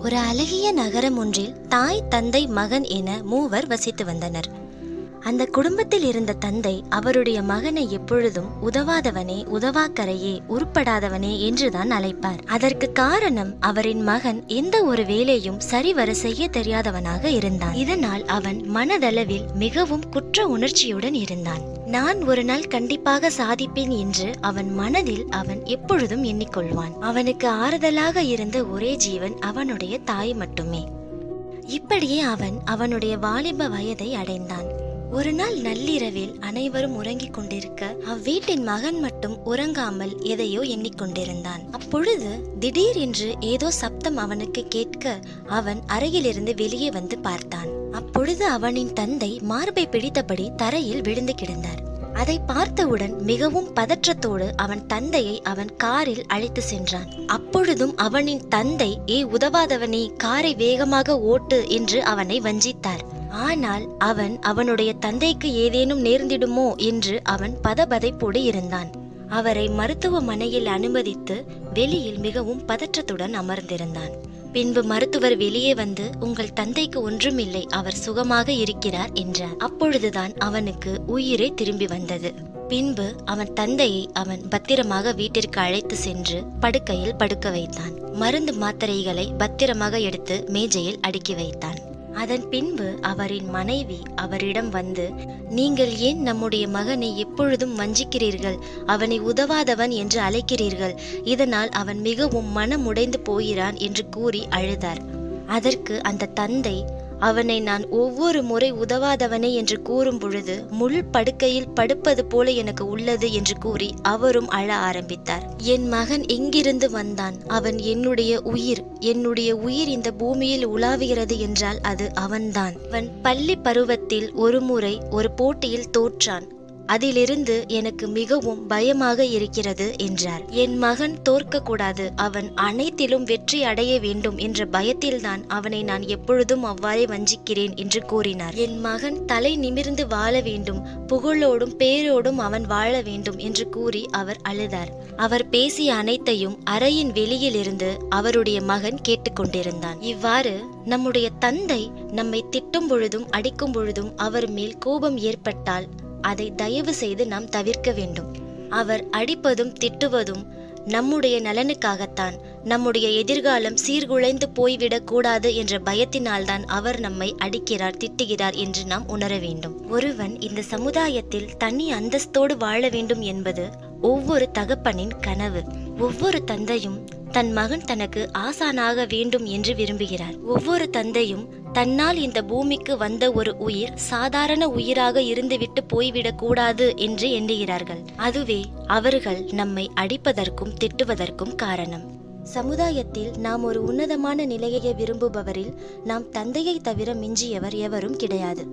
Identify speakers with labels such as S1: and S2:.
S1: ஒரு அழகிய நகரம் ஒன்றில் தாய், தந்தை, மகன் என மூவர் வசித்து வந்தனர். அந்த குடும்பத்தில் இருந்த தந்தை அவருடைய மகனை எப்பொழுதும் உதவாதவனே, உதவாக்கரையே, உருப்படாதவனே என்றுதான் அழைப்பார். அதற்கு காரணம் அவரின் மகன் எந்த ஒரு வேலையும் சரிவர செய்ய தெரியாதவனாக இருந்தான். இதனால் அவன் மனதளவில் மிகவும் குற்ற உணர்ச்சியுடன் இருந்தான். நான் ஒரு நாள் கண்டிப்பாக சாதிப்பேன் என்று அவன் மனதில் அவன் எப்பொழுதும் எண்ணிக்கொள்வான். அவனுக்கு ஆறுதலாக இருந்த ஒரே ஜீவன் அவனுடைய தாய் மட்டுமே. இப்படியே அவன் அவனுடைய வாலிப வயதை அடைந்தான். ஒரு நாள் நள்ளிரவில் அனைவரும் உறங்கிக் கொண்டிருக்க அவ்வீட்டின் மகன் மட்டும் உறங்காமல் எதையோ எண்ணிக்கொண்டிருந்தான். அப்பொழுது திடீரென்று ஏதோ சப்தம் அவனுக்கு கேட்க அவன் அறையிலிருந்து வெளியே வந்து பார்த்தான். அப்பொழுது அவனின் தந்தை மார்பை பிடித்தபடி தரையில் விழுந்து கிடந்தார். அதை பார்த்தவுடன் மிகவும் பதற்றத்தோடு அவன் தந்தையை அவன் காரில் அழைத்து சென்றான். அப்பொழுதும் அவனின் தந்தை, உதவாதவனே, காரை வேகமாக ஓட்டு என்று அவனை வஞ்சித்தார். ஆனால் அவன் அவனுடைய தந்தைக்கு ஏதேனும் நேர்ந்திடுமோ என்று அவன் பதபதைப்போடு இருந்தான். அவரை மருத்துவமனையில் அனுமதித்து வெளியில் மிகவும் பதற்றத்துடன் அமர்ந்திருந்தான். பின்பு மருத்துவர் வெளியே வந்து, உங்கள் தந்தைக்கு ஒன்றுமில்லை, அவர் சுகமாக இருக்கிறார் என்றார். அப்பொழுதுதான் அவனுக்கு உயிரே திரும்பி வந்தது. பின்பு அவன் தந்தையை அவன் பத்திரமாக வீட்டிற்கு அழைத்து சென்று படுக்கையில் படுக்க வைத்தான். மருந்து மாத்திரைகளை பத்திரமாக எடுத்து மேஜையில் அடுக்கி வைத்தான். அதன் பின்பு அவரின் மனைவி அவரிடம் வந்து, நீங்கள் ஏன் நம்முடைய மகனை எப்பொழுதும் வஞ்சிக்கிறீர்கள்? அவனை உதவாதவன் என்று அழைக்கிறீர்கள். இதனால் அவன் மிகவும் மனமுடைந்து போகிறான் என்று கூறி அழுதார். அதற்கு அந்த தந்தை, அவனை நான் ஒவ்வொரு முறை உதவாதவனே என்று கூறும் பொழுது முள் படுக்கையில் படுப்பது போல எனக்கு உள்ளது என்று கூறி அவரும் அழ ஆரம்பித்தார். என் மகன் எங்கிருந்து வந்தான்? அவன் என்னுடைய உயிர் இந்த பூமியில் உலாவுகிறது என்றால் அது அவன்தான். அவன் பள்ளி பருவத்தில் ஒரு முறை ஒரு போட்டியில் தோற்றான். அதிலிருந்து எனக்கு மிகவும் பயமாக இருக்கிறது என்றார். என் மகன் தோற்க கூடாது, அவன் அனைத்திலும் வெற்றி அடைய வேண்டும் என்ற பயத்தில்தான் அவனை நான் எப்பொழுதும் அவ்வாறே வஞ்சிக்கிறேன் என்று கூறினார். என் மகன் தலை நிமிர்ந்து வாழ வேண்டும், புகழோடும் பேரோடும் அவன் வாழ வேண்டும் என்று கூறி அவர் அழுதார். அவர் பேசிய அனைத்தையும் அறையின் வெளியில் இருந்து அவருடைய மகன் கேட்டுக்கொண்டிருந்தான். இவ்வாறு நம்முடைய தந்தை நம்மை திட்டும் பொழுதும் அடிக்கும் பொழுதும் அவர் மேல் கோபம் ஏற்பட்டால் அதை தயவு செய்து நாம் தவிர்க்க வேண்டும். அவர் அடிப்பதும் திட்டுவதும் நம்முடைய நலனுக்காகத்தான். நம்முடைய எதிர்காலம் சீர்குலைந்து போய்விடக் கூடாது என்ற பயத்தினால்தான் அவர் நம்மை அடிக்கிறார், திட்டுகிறார் என்று நாம் உணர வேண்டும். ஒருவன் இந்த சமுதாயத்தில் தனி அந்தஸ்தோடு வாழ வேண்டும் என்பது ஒவ்வொரு தகப்பனின் கனவு. ஒவ்வொரு தந்தையும் தன் மகன் தனக்கு ஆசானாக வேண்டும் என்று விரும்புகிறார். ஒவ்வொரு தந்தையும் தன்னால் இந்த பூமிக்கு வந்த ஒரு உயிர் சாதாரண உயிராக இருந்துவிட்டு போய்விடக் கூடாது என்று எண்ணுகிறார்கள். அதுவே அவர்கள் நம்மை அடிப்பதற்கும் திட்டுவதற்கும் காரணம். சமுதாயத்தில் நாம் ஒரு உன்னதமான நிலையை விரும்புபவரில் நாம் தந்தையை தவிர மிஞ்சியவர் எவரும் கிடையாது.